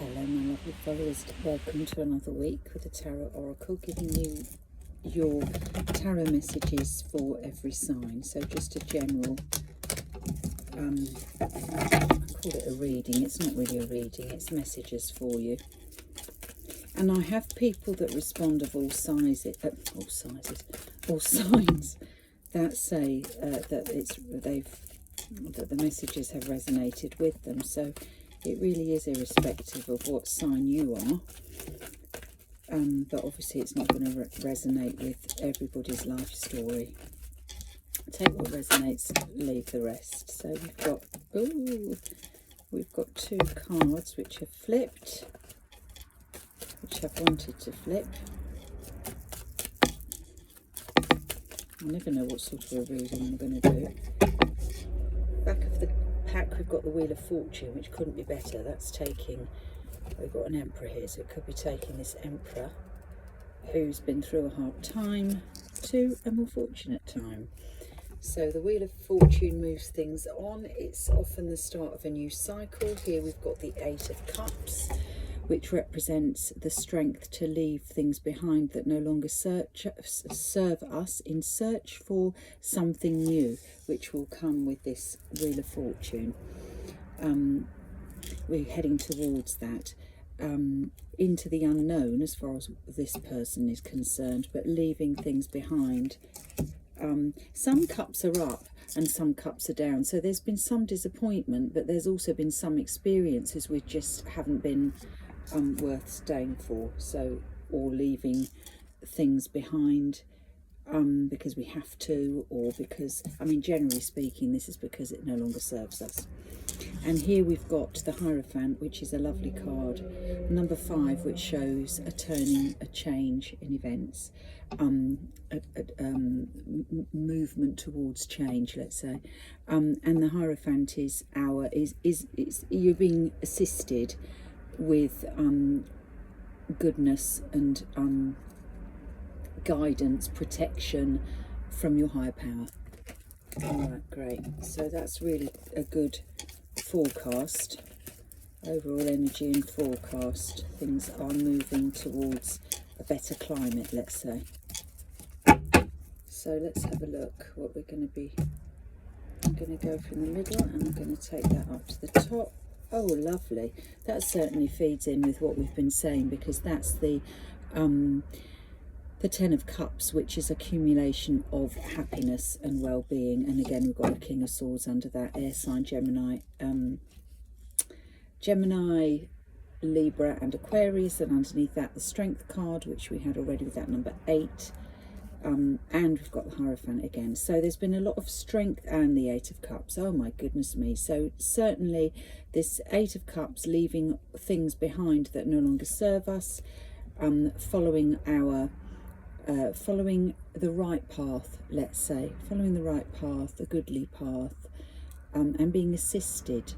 Hello my lovely followers, welcome to another week with the Tarot Oracle, giving you your tarot messages for every sign. So just a general, I call it a reading, it's not really a reading, it's messages for you. And I have people that respond of all sizes, all signs, that say that the messages have resonated with them. So it really is irrespective of what sign you are, but obviously it's not going to resonate with everybody's life story. Take what resonates, leave the rest. So we've got two cards which have flipped, which I've wanted to flip. I never know what sort of a reading I'm going to do. Back of the pack we've got the Wheel of Fortune, which couldn't be better. That's taking, we've got an Emperor here, so it could be taking this Emperor who's been through a hard time to a more fortunate time. So the Wheel of Fortune moves things on. It's often the start of a new cycle. Here we've got the Eight of Cups, which represents the strength to leave things behind that no longer serve us, in search for something new, which will come with this Wheel of Fortune. We're heading towards that, into the unknown as far as this person is concerned, but leaving things behind. Some cups are up and some cups are down, so there's been some disappointment, but there's also been some experiences which just haven't been worth staying for, so, or leaving things behind because we have to, or because, I mean, generally speaking, this is because it no longer serves us. And here we've got the Hierophant, which is a lovely card, number 5, which shows a turning, a change in events, movement towards change, let's say. And the Hierophant is you're being assisted with goodness and guidance, protection from your higher power. Alright, great. So that's really a good forecast, overall energy and forecast. Things are moving towards a better climate, let's say. So let's have a look what we're going to be. I'm going to go from the middle and I'm going to take that up to the top. Oh, lovely. That certainly feeds in with what we've been saying, because that's the Ten of Cups, which is accumulation of happiness and well-being. And again, we've got the King of Swords under that, air sign Gemini, Libra and Aquarius, and underneath that the Strength card, which we had already with that number 8. And we've got the Hierophant again. So there's been a lot of strength, and the Eight of Cups. Oh my goodness me. So certainly this Eight of Cups, leaving things behind that no longer serve us, following the right path, let's say, following the right path, the goodly path, and being assisted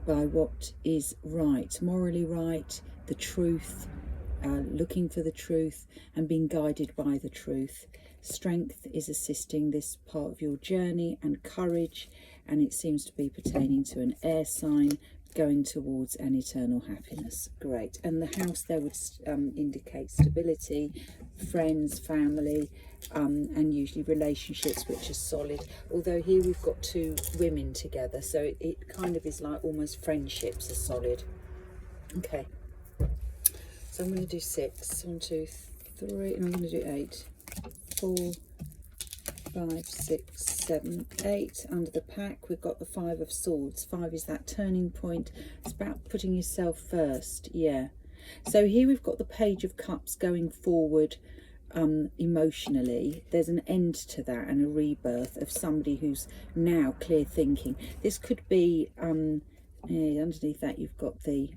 by what is right, morally right, the truth, looking for the truth and being guided by the truth. Strength is assisting this part of your journey, and courage, and it seems to be pertaining to an air sign, going towards an eternal happiness. Great. And the house there would indicate stability, friends, family, and usually relationships which are solid. Although here we've got two women together, so it kind of is like almost friendships are solid. Okay. So I'm going to do 6. 1, 2, 3, and I'm going to do 8. 4, 5, 6, 7, 8. Under the pack we've got the 5 of Swords. 5 is that turning point. It's about putting yourself first. Yeah. So here we've got the Page of Cups going forward emotionally. There's an end to that and a rebirth of somebody who's now clear thinking. This could be underneath that you've got the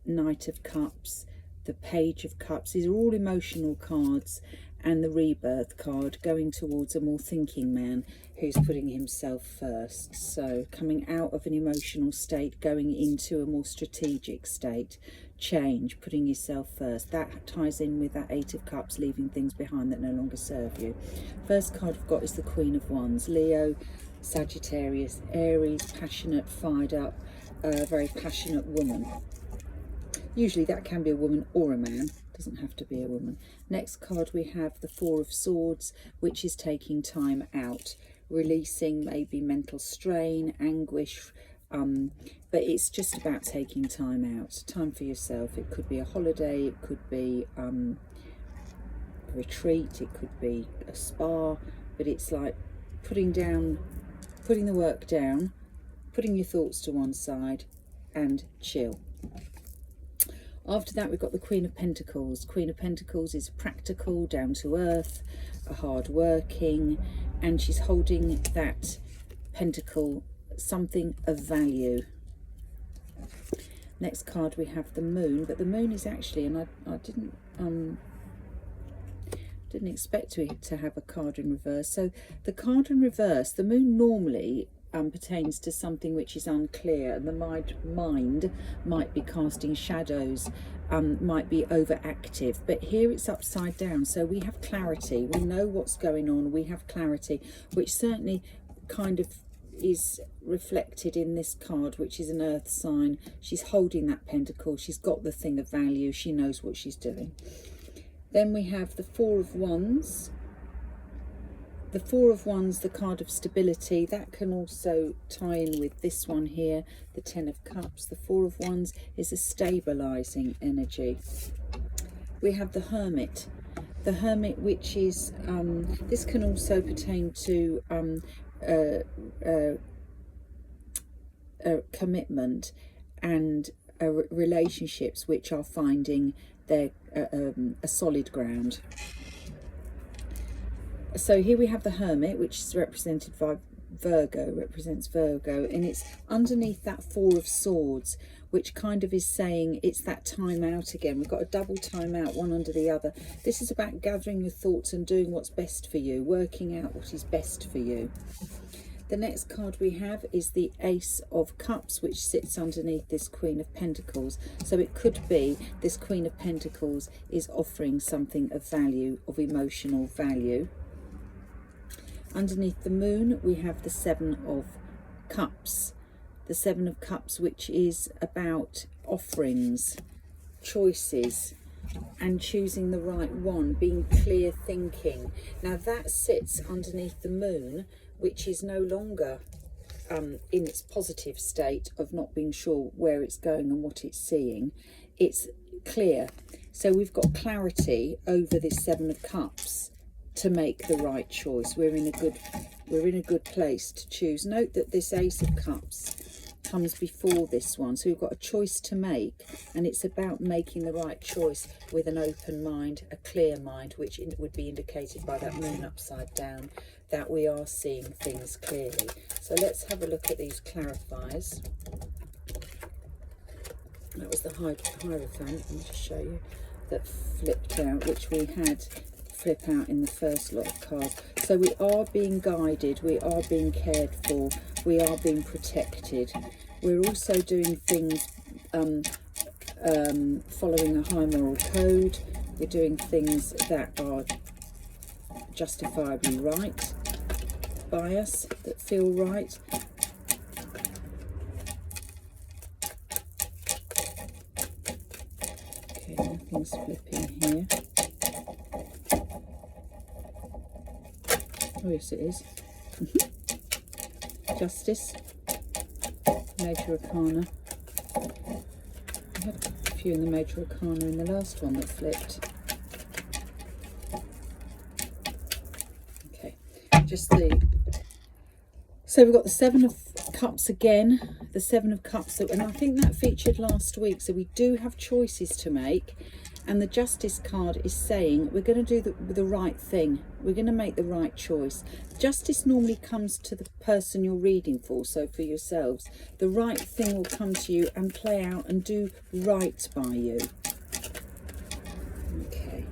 Knight of Cups, the Page of Cups. These are all emotional cards, and the Rebirth card going towards a more thinking man who's putting himself first. So coming out of an emotional state, going into a more strategic state, change, putting yourself first. That ties in with that 8 of Cups, leaving things behind that no longer serve you. First card I've got is the Queen of Wands. Leo, Sagittarius, Aries, passionate, fired up, very passionate woman. Usually that can be a woman or a man, doesn't have to be a woman. Next card we have the Four of Swords, which is taking time out, releasing maybe mental strain, anguish, but it's just about taking time out, time for yourself. It could be a holiday, it could be a retreat, it could be a spa, but it's like putting the work down, putting your thoughts to one side and chill. After that, we've got the Queen of Pentacles. Queen of Pentacles is practical, down to earth, hard working, and she's holding that pentacle, something of value. Next card we have the Moon, but the Moon is actually, and I didn't expect to have a card in reverse. So the card in reverse, the Moon normally pertains to something which is unclear, and the mind might be casting shadows, might be overactive, but here it's upside down, so we have clarity, we know what's going on, we have clarity, which certainly kind of is reflected in this card, which is an earth sign. She's holding that pentacle, she's got the thing of value, she knows what she's doing. Then we have the Four of Wands. The Four of Wands, the card of stability, that can also tie in with this one here, the Ten of Cups. The Four of Wands is a stabilizing energy. We have the Hermit. The Hermit, which is, this can also pertain to commitment and relationships which are finding their a solid ground. So here we have the Hermit, which is represented by Virgo, represents Virgo, and it's underneath that Four of Swords, which kind of is saying it's that time out again. We've got a double time out, one under the other. This is about gathering your thoughts and doing what's best for you, working out what is best for you. The next card we have is the Ace of Cups, which sits underneath this Queen of Pentacles. So it could be this Queen of Pentacles is offering something of value, of emotional value. Underneath the Moon, we have the Seven of Cups. The Seven of Cups, which is about offerings, choices, and choosing the right one, being clear thinking. Now that sits underneath the Moon, which is no longer in its positive state of not being sure where it's going and what it's seeing. It's clear. So we've got clarity over this Seven of Cups to make the right choice. We're in a good place to choose. Note that this Ace of Cups comes before this one, so we've got a choice to make, and it's about making the right choice with an open mind, a clear mind, which would be indicated by that Moon upside down, that we are seeing things clearly. So let's have a look at these clarifiers. That was the Hierophant, let me just show you, that flipped out, which we had flip out in the first lot of cards. So we are being guided, we are being cared for, we are being protected. We're also doing things following a high moral code. We're doing things that are justifiably right by us, that feel right. Okay, nothing's flipping here. Oh yes, it is. Justice, Major Arcana. I had a few in the Major Arcana in the last one that flipped. Okay, so we've got the Seven of Cups again, the Seven of Cups, and I think that featured last week. So we do have choices to make. And the Justice card is saying we're going to do the right thing. We're going to make the right choice. Justice normally comes to the person you're reading for, so for yourselves. The right thing will come to you and play out and do right by you. Okay.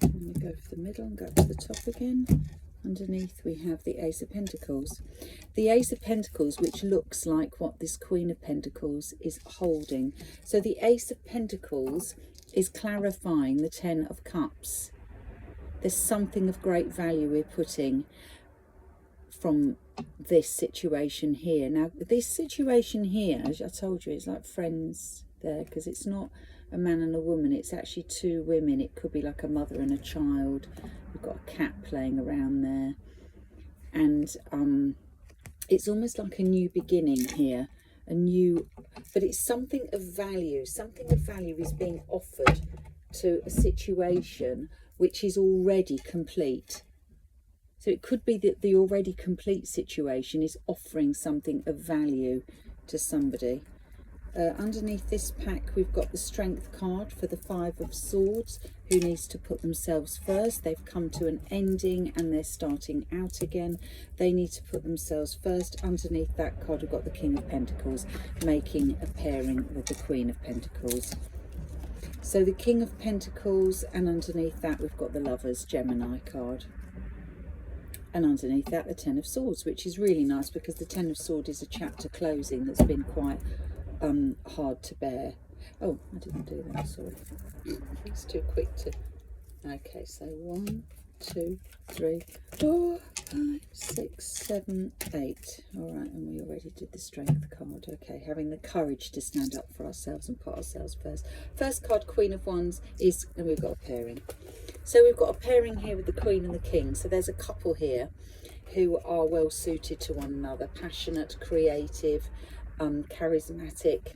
Let me go for the middle and go to the top again. Underneath we have the Ace of Pentacles. The Ace of Pentacles, which looks like what this Queen of Pentacles is holding. So the Ace of Pentacles is clarifying the Ten of Cups. There's something of great value we're putting from this situation here. Now, this situation here, as I told you, it's like friends there, because it's not a man and a woman, it's actually two women. It could be like a mother and a child. We've got a cat playing around there, and it's almost like a new beginning here, but it's something of value. Something of value is being offered to a situation which is already complete. So it could be that the already complete situation is offering something of value to somebody. Underneath this pack, we've got the Strength card for the Five of Swords, who needs to put themselves first. They've come to an ending and they're starting out again. They need to put themselves first. Underneath that card, we've got the King of Pentacles, making a pairing with the Queen of Pentacles. So the King of Pentacles, and underneath that, we've got the Lovers Gemini card. And underneath that, the Ten of Swords, which is really nice because the Ten of Swords is a chapter closing that's been quite hard to bear. Oh, I didn't do that, sorry. It's too quick to... Okay, so 1, 2, 3, 4, 5, 6, 7, 8. All right, and we already did the Strength card. Okay, having the courage to stand up for ourselves and put ourselves first. First card, Queen of Wands, is, and we've got a pairing. So we've got a pairing here with the Queen and the King. So there's a couple here who are well suited to one another, passionate, creative, charismatic.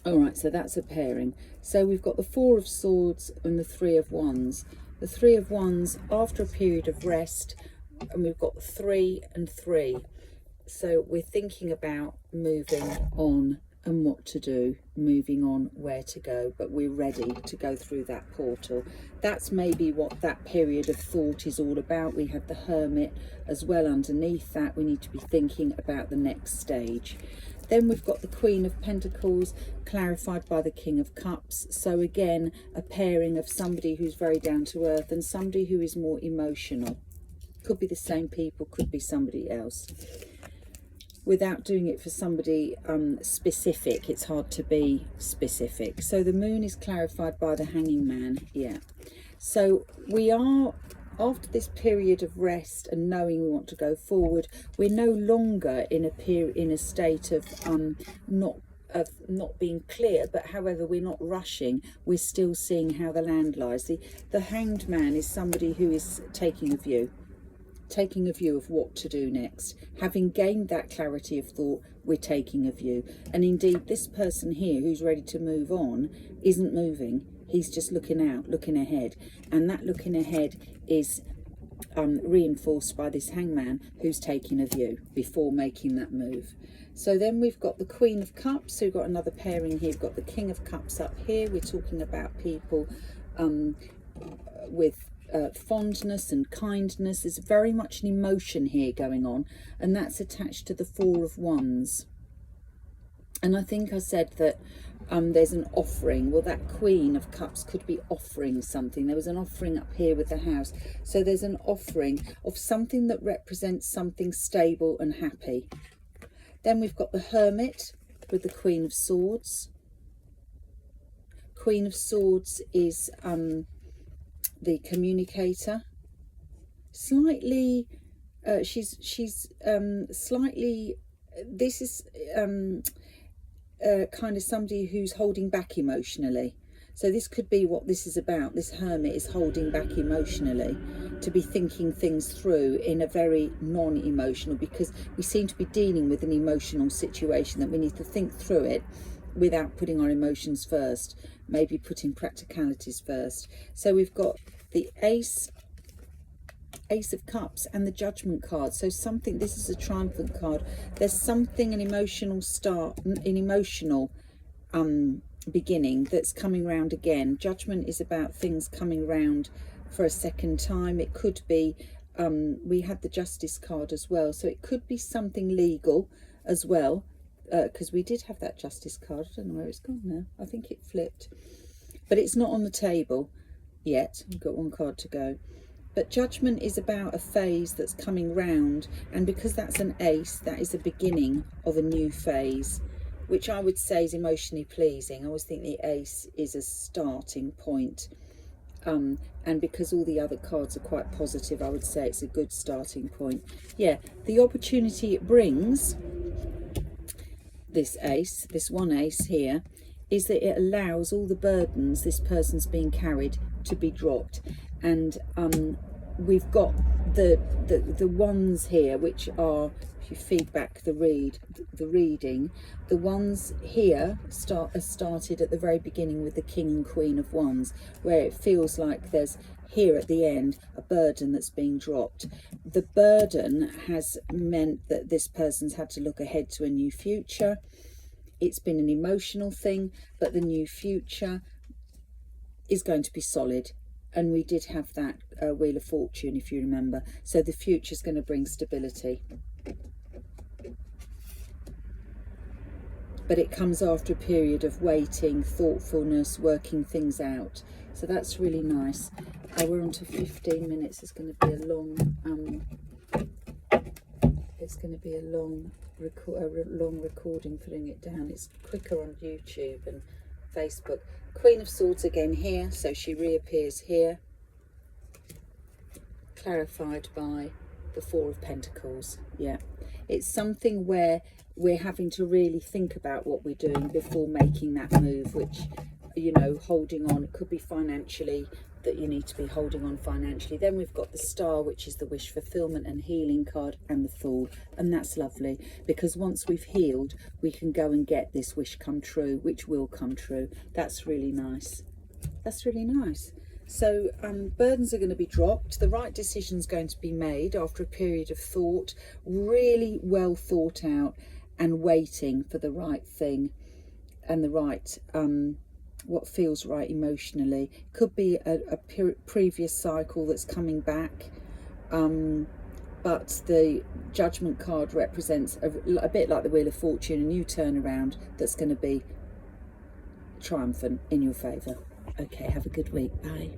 All right, so that's a pairing. So we've got the Four of Swords and the Three of Wands. The Three of Wands after a period of rest, and we've got 3 and 3. So we're thinking about moving on and what to do, moving on, where to go, but we're ready to go through that portal. That's maybe what that period of thought is all about. We had the Hermit as well underneath that. We need to be thinking about the next stage. Then we've got the Queen of Pentacles, clarified by the King of Cups. So again, a pairing of somebody who's very down to earth and somebody who is more emotional. Could be the same people, could be somebody else. Without doing it for somebody specific, it's hard to be specific. So the Moon is clarified by the Hanging Man, yeah. So we are, after this period of rest and knowing we want to go forward, we're no longer in a state of not being clear, but however, we're not rushing. We're still seeing how the land lies. The Hanged Man is somebody who is taking a view of what to do next. Having gained that clarity of thought, we're taking a view. And indeed, this person here who's ready to move on isn't moving. He's just looking out, looking ahead. And that looking ahead is reinforced by this Hangman who's taking a view before making that move. So then we've got the Queen of Cups. So we've got another pairing here. We've got the King of Cups up here. We're talking about people with fondness and kindness. There's very much an emotion here going on, and that's attached to the Four of Wands. And I think I said that there's an offering. Well, that Queen of Cups could be offering something. There was an offering up here with the house. So there's an offering of something that represents something stable and happy. Then we've got the Hermit with the Queen of Swords. Queen of Swords is the communicator. Slightly, she's slightly, this is kind of somebody who's holding back emotionally. So this could be what this is about. This Hermit is holding back emotionally, to be thinking things through in a very non-emotional, because we seem to be dealing with an emotional situation that we need to think through it without putting our emotions first, maybe putting practicalities first. So we've got the Ace of Cups and the Judgment card. So something, this is a triumphant card. There's something, an emotional start, an emotional beginning that's coming round again. Judgment is about things coming round for a second time. It could be, we had the Justice card as well, so it could be something legal as well, because we did have that Justice card. I don't know where it's gone now. I think it flipped, but it's not on the table yet. We've got one card to go. But Judgment is about a phase that's coming round, and because that's an ace, that is the beginning of a new phase, which I would say is emotionally pleasing. I always think the ace is a starting point. and because all the other cards are quite positive, I would say it's a good starting point. Yeah, the opportunity it brings, this ace, this one ace here, is that it allows all the burdens this person's being carried to be dropped. And we've got the ones here, which are, if you feed back the reading, the ones here are started at the very beginning with the King and Queen of Wands, where it feels like there's here at the end a burden that's being dropped. The burden has meant that this person's had to look ahead to a new future. It's been an emotional thing, but the new future is going to be solid. And we did have that Wheel of Fortune, if you remember. So the future is going to bring stability. But it comes after a period of waiting, thoughtfulness, working things out. So that's really nice. We're on to 15 minutes. It's going to be a long long recording, putting it down. It's quicker on YouTube and Facebook. Queen of Swords again here, so she reappears here, clarified by the Four of Pentacles. Yeah, it's something where we're having to really think about what we're doing before making that move, which, you know, holding on. It could be financially, that you need to be holding on financially. Then we've got the Star, which is the wish fulfillment and healing card, and the Fool. And that's lovely, because once we've healed, we can go and get this wish come true, which will come true. That's really nice. That's really nice. So burdens are going to be dropped. The right decision's going to be made after a period of thought, really well thought out, and waiting for the right thing and the right what feels right emotionally. Could be a previous cycle that's coming back, but the Judgment card represents a bit like the Wheel of Fortune, a new turnaround that's going to be triumphant in your favour. Okay, have a good week. Bye.